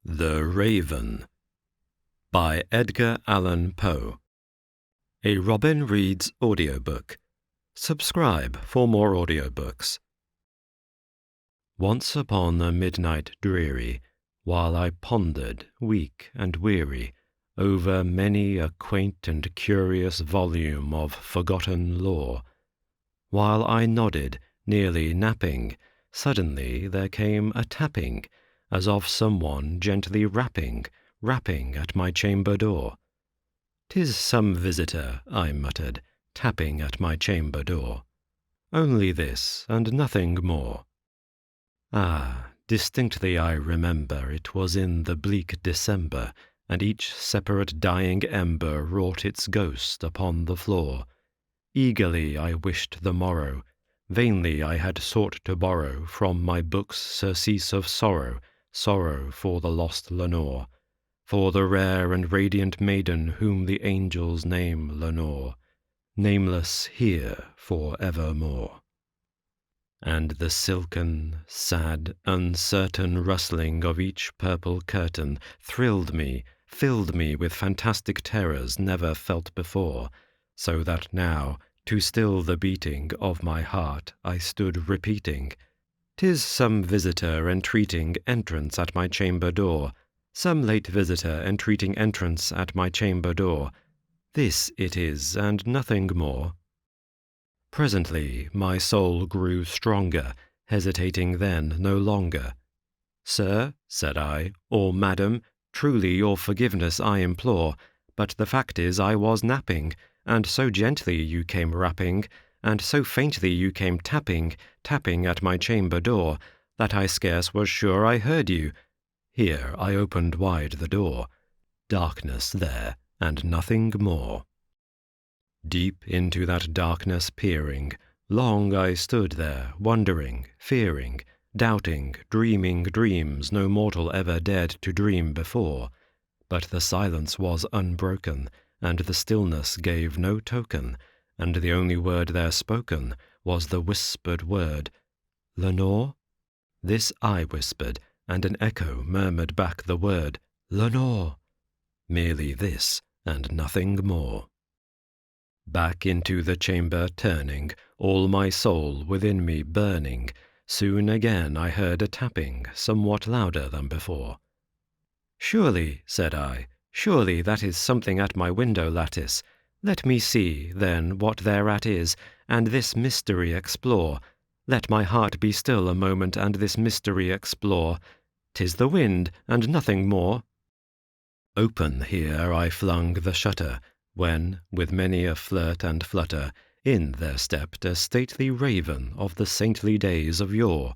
The Raven by Edgar Allan Poe. A Robin Reads audiobook. Subscribe for more audiobooks. Once upon a midnight dreary, while I pondered, weak and weary, over many a quaint and curious volume of forgotten lore, while I nodded, nearly napping, suddenly there came a tapping, as of someone gently rapping at my chamber door. "'Tis some visitor," I muttered, tapping at my chamber door. "Only this, and nothing more." Ah, distinctly I remember it was in the bleak December, and each separate dying ember wrought its ghost upon the floor. Eagerly I wished the morrow, vainly I had sought to borrow from my books surcease of sorrow, sorrow for the lost Lenore, for the rare and radiant maiden whom the angels name Lenore, nameless here for evermore. And the silken, sad, uncertain rustling of each purple curtain thrilled me, filled me with fantastic terrors never felt before, so that now, to still the beating of my heart, I stood repeating, "'Tis some visitor entreating entrance at my chamber door, some late visitor entreating entrance at my chamber door. This it is, and nothing more." Presently my soul grew stronger, hesitating then no longer. "Sir," said I, "or madam, truly your forgiveness I implore, but the fact is I was napping, and so gently you came rapping, and so faintly you came tapping at my chamber door, that I scarce was sure I heard you." Here I opened wide the door. Darkness there, and nothing more. Deep into that darkness peering, long I stood there, wondering, fearing, doubting, dreaming dreams no mortal ever dared to dream before. But the silence was unbroken, and the stillness gave no token, and the only word there spoken was the whispered word, "Lenore?" This I whispered, and an echo murmured back the word, "Lenore." Merely this, and nothing more. Back into the chamber turning, all my soul within me burning, soon again I heard a tapping, somewhat louder than before. "Surely," said I, "surely that is something at my window lattice. Let me see, then, what thereat is, and this mystery explore. Let my heart be still a moment, and this mystery explore. 'Tis the wind, and nothing more." Open here I flung the shutter, when, with many a flirt and flutter, in there stepped a stately raven of the saintly days of yore.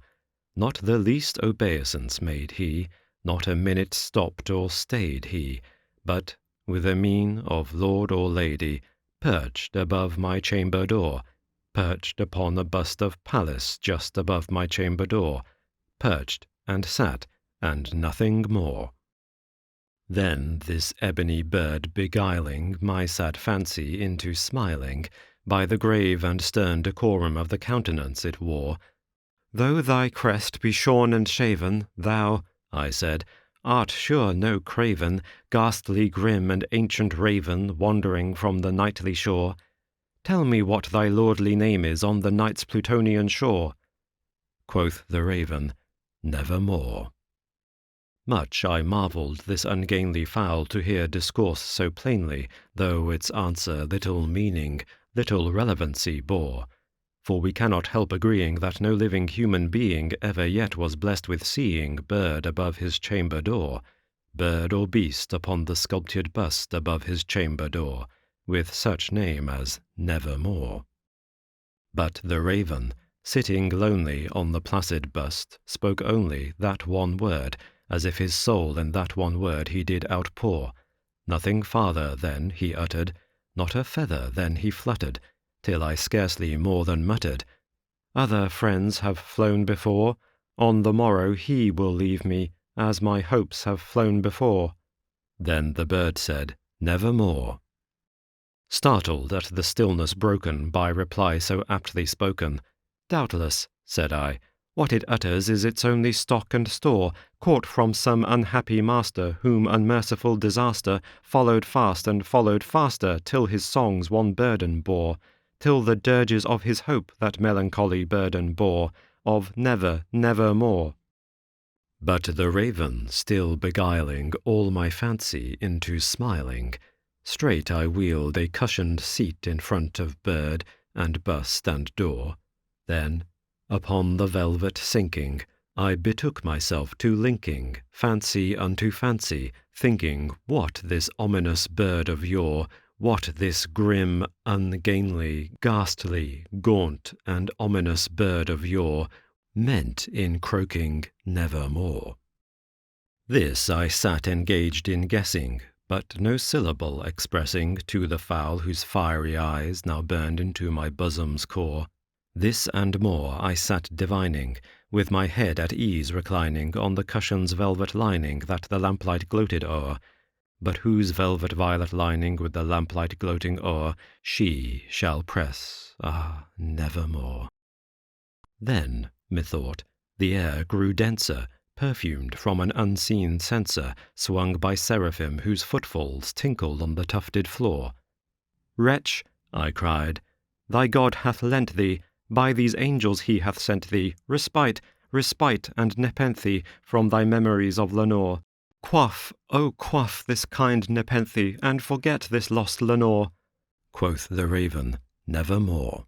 Not the least obeisance made he, not a minute stopped or stayed he, but, with a mien of lord or lady, perched above my chamber door, perched upon a bust of Pallas just above my chamber door, perched and sat, and nothing more. Then this ebony bird beguiling my sad fancy into smiling, by the grave and stern decorum of the countenance it wore, "Though thy crest be shorn and shaven, thou," I said, "art sure no craven, ghastly grim and ancient raven wandering from the nightly shore. Tell me what thy lordly name is on the night's Plutonian shore." Quoth the raven, "Nevermore." Much I marvelled this ungainly fowl to hear discourse so plainly, though its answer little meaning, little relevancy bore. For we cannot help agreeing that no living human being ever yet was blessed with seeing bird above his chamber door, bird or beast upon the sculptured bust above his chamber door, with such name as Nevermore. But the raven, sitting lonely on the placid bust, spoke only that one word, as if his soul in that one word he did outpour. Nothing farther then he uttered, not a feather then he fluttered, till I scarcely more than muttered, "Other friends have flown before, on the morrow he will leave me, as my hopes have flown before." Then the bird said, "Nevermore." Startled at the stillness broken by reply so aptly spoken, "Doubtless," said I, What it utters is its only stock and store, caught from some unhappy master, whom unmerciful disaster followed fast and followed faster, till his songs one burden bore, till the dirges of his hope that melancholy burden bore, of never, never more. But the raven, still beguiling all my fancy into smiling, straight I wheeled a cushioned seat in front of bird and bust and door. Then, upon the velvet sinking, I betook myself to linking fancy unto fancy, thinking what this ominous bird of yore, what this grim, ungainly, ghastly, gaunt, and ominous bird of yore meant in croaking nevermore. This I sat engaged in guessing, but no syllable expressing to the fowl whose fiery eyes now burned into my bosom's core. This and more I sat divining, with my head at ease reclining on the cushion's velvet lining that the lamplight gloated o'er, but whose velvet violet lining with the lamplight gloating o'er she shall press, nevermore. Then, methought, the air grew denser, perfumed from an unseen censer swung by seraphim whose footfalls tinkled on the tufted floor. "Wretch," I cried, "thy God hath lent thee, by these angels he hath sent thee, respite, respite and nepenthe from thy memories of Lenore. Quaff, oh quaff this kind nepenthe, and forget this lost Lenore." Quoth the raven, "Nevermore."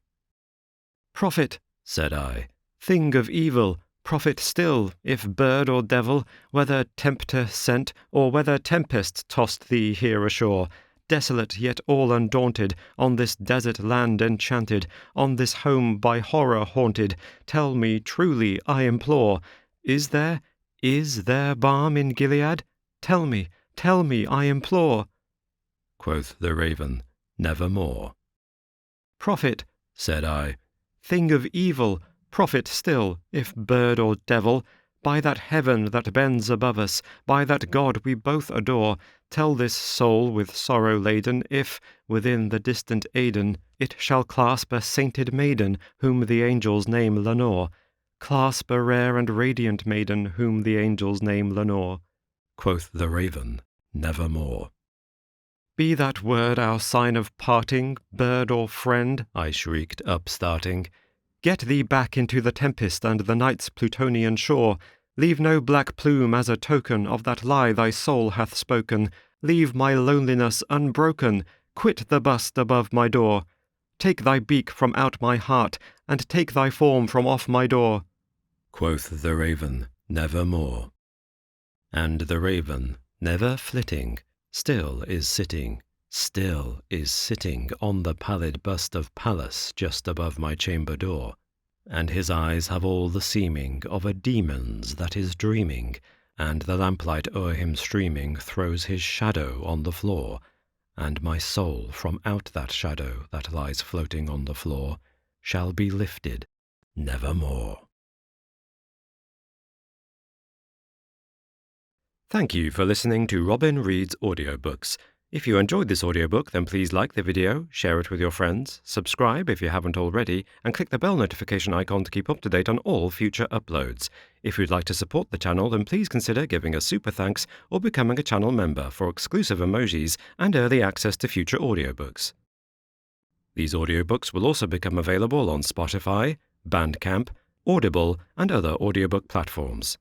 "Prophet," said I, "thing of evil, prophet still, if bird or devil, whether tempter sent, or whether tempest tossed thee here ashore, desolate yet all undaunted, on this desert land enchanted, on this home by horror haunted, tell me truly, I implore, is there balm in Gilead? Tell me, I implore." Quoth the raven, "Nevermore." "Prophet," said I, "thing of evil, prophet still, if bird or devil, by that heaven that bends above us, by that God we both adore, tell this soul with sorrow laden if, within the distant Aidenn, it shall clasp a sainted maiden whom the angels name Lenore, clasp a rare and radiant maiden whom the angels name Lenore." Quoth the raven, "Nevermore." "Be that word our sign of parting, bird or friend?" I shrieked, upstarting. "Get thee back into the tempest and the night's Plutonian shore. Leave no black plume as a token of that lie thy soul hath spoken. Leave my loneliness unbroken. Quit the bust above my door. Take thy beak from out my heart, and take thy form from off my door." Quoth the raven, "Nevermore." And the raven, never flitting, still is sitting on the pallid bust of Pallas just above my chamber door, and his eyes have all the seeming of a demon's that is dreaming, and the lamplight o'er him streaming throws his shadow on the floor, and my soul from out that shadow that lies floating on the floor shall be lifted nevermore. Thank you for listening to Robin Reads Audiobooks. If you enjoyed this audiobook, then please like the video, share it with your friends, subscribe if you haven't already, and click the bell notification icon to keep up to date on all future uploads. If you'd like to support the channel, then please consider giving a super thanks or becoming a channel member for exclusive emojis and early access to future audiobooks. These audiobooks will also become available on Spotify, Bandcamp, Audible, and other audiobook platforms.